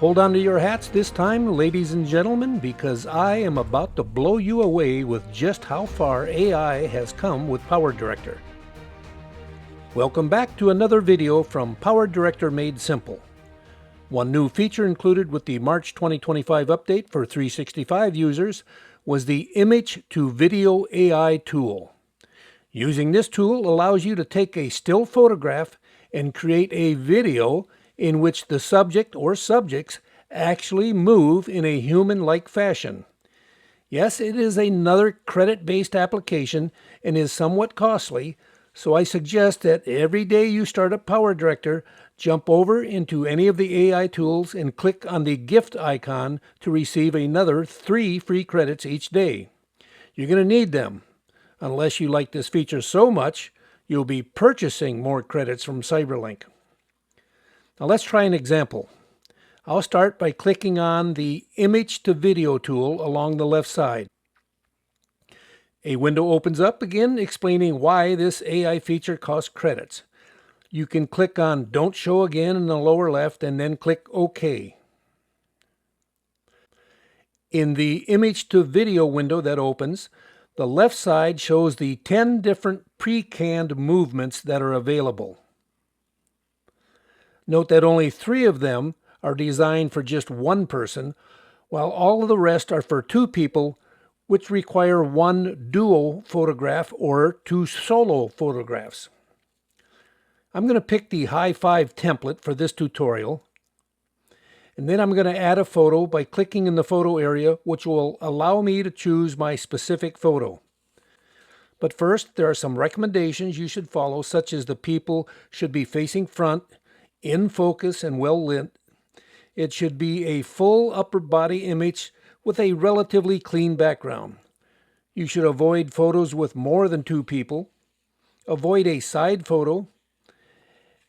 Hold on to your hats this time, ladies and gentlemen, because I am about to blow you away with just how far AI has come with PowerDirector. Welcome back to another video from PowerDirector Made Simple. One new feature included with the March 2025 update for 365 users was the Image to Video AI tool. Using this tool allows you to take a still photograph and create a video in which the subject or subjects actually move in a human-like fashion. Yes, it is another credit-based application and is somewhat costly, so I suggest that every day you start up PowerDirector, jump over into any of the AI tools and click on the gift icon to receive another 3 free credits each day. You're going to need them. Unless you like this feature so much, you'll be purchasing more credits from Cyberlink. Now let's try an example. I'll start by clicking on the Image to Video tool along the left side. A window opens up again explaining why this AI feature costs credits. You can click on Don't Show Again in the lower left and then click OK. In the Image to Video window that opens, the left side shows the 10 different pre-canned movements that are available. Note that only 3 of them are designed for just one person, while all of the rest are for 2 people, which require 1 duo photograph or 2 solo photographs. I'm going to pick the high 5 template for this tutorial, and then I'm going to add a photo by clicking in the photo area, which will allow me to choose my specific photo. But first, there are some recommendations you should follow, such as the people should be facing front, in focus, and well lit. It should be a full upper body image with a relatively clean background. You should avoid photos with more than 2 people, avoid a side photo,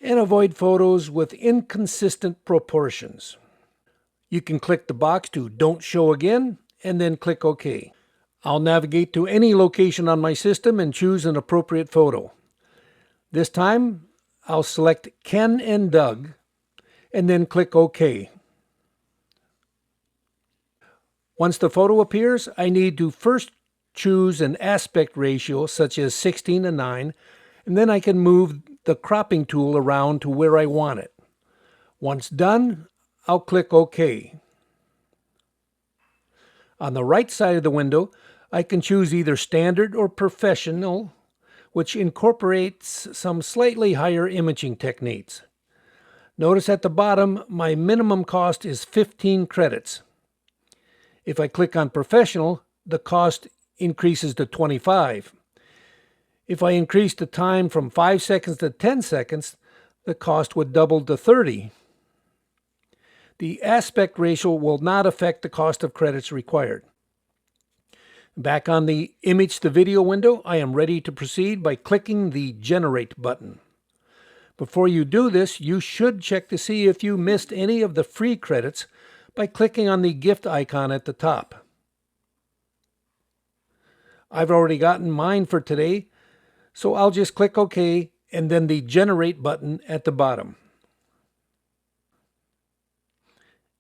and avoid photos with inconsistent proportions. You can click the box to Don't Show Again and then click OK. I'll navigate to any location on my system and choose an appropriate photo. This time, I'll select Ken and Doug and then click OK. Once the photo appears, I need to first choose an aspect ratio such as 16:9, and then I can move the cropping tool around to where I want it. Once done, I'll click OK. On the right side of the window, I can choose either Standard or Professional, which incorporates some slightly higher imaging techniques. Notice at the bottom, my minimum cost is 15 credits. If I click on Professional, the cost increases to 25. If I increase the time from 5 seconds to 10 seconds, the cost would double to 30. The aspect ratio will not affect the cost of credits required. Back on the Image to Video window, I am ready to proceed by clicking the Generate button. Before you do this, you should check to see if you missed any of the free credits by clicking on the gift icon at the top. I've already gotten mine for today, so I'll just click OK and then the Generate button at the bottom.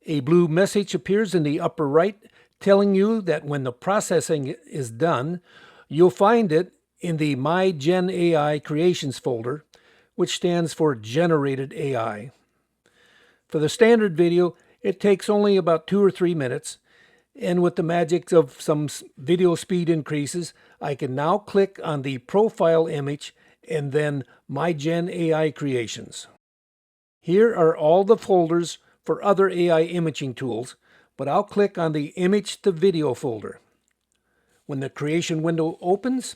A blue message appears in the upper right telling you that when the processing is done, you'll find it in the My Gen AI Creations folder, which stands for Generated AI. For the standard video, it takes only about 2 or 3 minutes, and with the magic of some video speed increases, I can now click on the profile image and then My Gen AI Creations. Here are all the folders for other AI imaging tools, but I'll click on the Image to Video folder. When the creation window opens,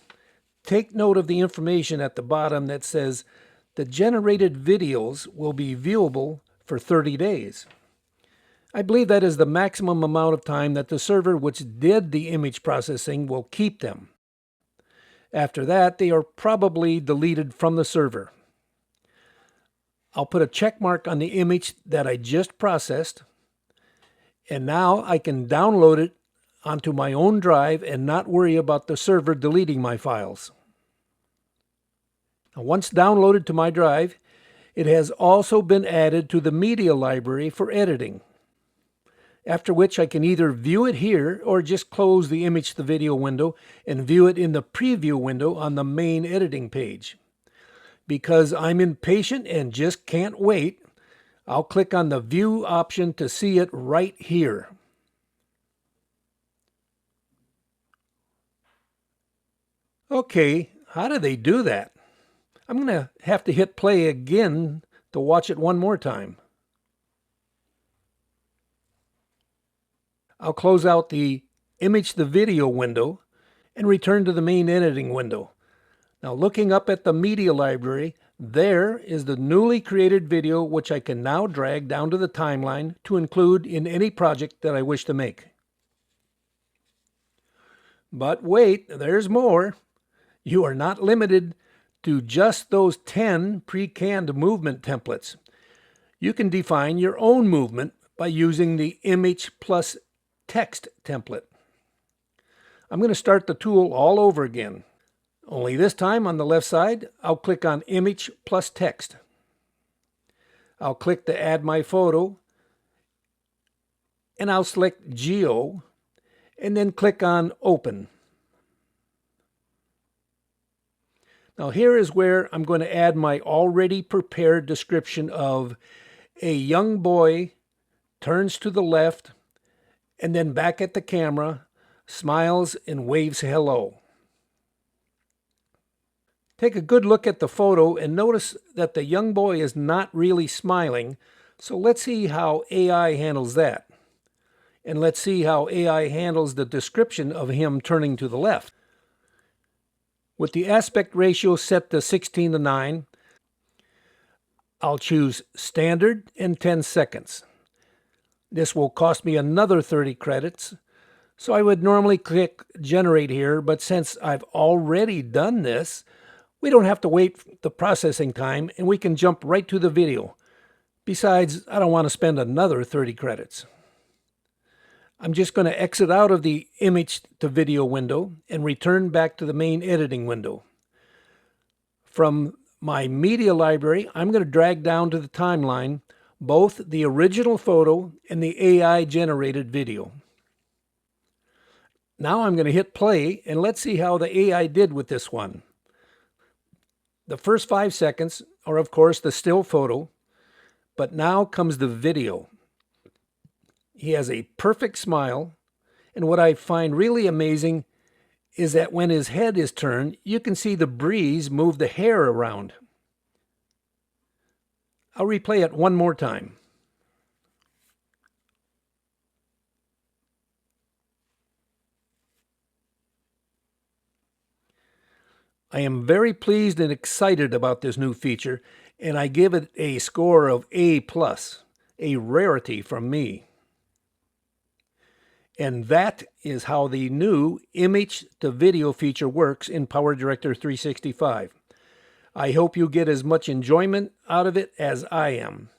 take note of the information at the bottom that says the generated videos will be viewable for 30 days. I believe that is the maximum amount of time that the server which did the image processing will keep them. After that, they are probably deleted from the server. I'll put a check mark on the image that I just processed, and now I can download it onto my own drive and not worry about the server deleting my files. Now, once downloaded to my drive, it has also been added to the media library for editing. after which I can either view it here or just close the image to video window and view it in the preview window on the main editing page. Because I'm impatient and just can't wait, I'll click on the view option to see it right here. Okay, how do they do that? I'm going to have to hit play again to watch it one more time. I'll close out the image to video window and return to the main editing window. Now, looking up at the media library, there is the newly created video which I can now drag down to the timeline to include in any project that I wish to make. But wait, there's more. You are not limited to just those 10 pre-canned movement templates. You can define your own movement by using the image plus text template. I'm going to start the tool all over again. Only this time on the left side, I'll click on image plus text. I'll click to add my photo, and I'll select Geo, and then click on open. Now here is where I'm going to add my already prepared description of a young boy turns to the left and then back at the camera, smiles and waves hello. Take a good look at the photo and notice that the young boy is not really smiling, so let's see how AI handles that. And let's see how AI handles the description of him turning to the left. With the aspect ratio set to 16:9, I'll choose Standard and 10 seconds. This will cost me another 30 credits, so I would normally click Generate here, but since I've already done this, we don't have to wait the processing time and we can jump right to the video. Besides, I don't want to spend another 30 credits. I'm just going to exit out of the image to video window and return back to the main editing window. From my media library, I'm going to drag down to the timeline both the original photo and the AI generated video. Now I'm going to hit play and let's see how the AI did with this one. The first 5 seconds are of course the still photo, but now comes the video. He has a perfect smile, and what I find really amazing is that when his head is turned, you can see the breeze move the hair around. I'll replay it one more time. I am very pleased and excited about this new feature, and I give it a score of A+, a rarity from me. And that is how the new image to video feature works in PowerDirector 365. I hope you get as much enjoyment out of it as I am.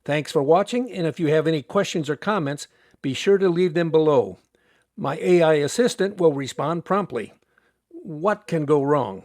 Thanks for watching, and if you have any questions or comments, be sure to leave them below. My AI assistant will respond promptly. What can go wrong?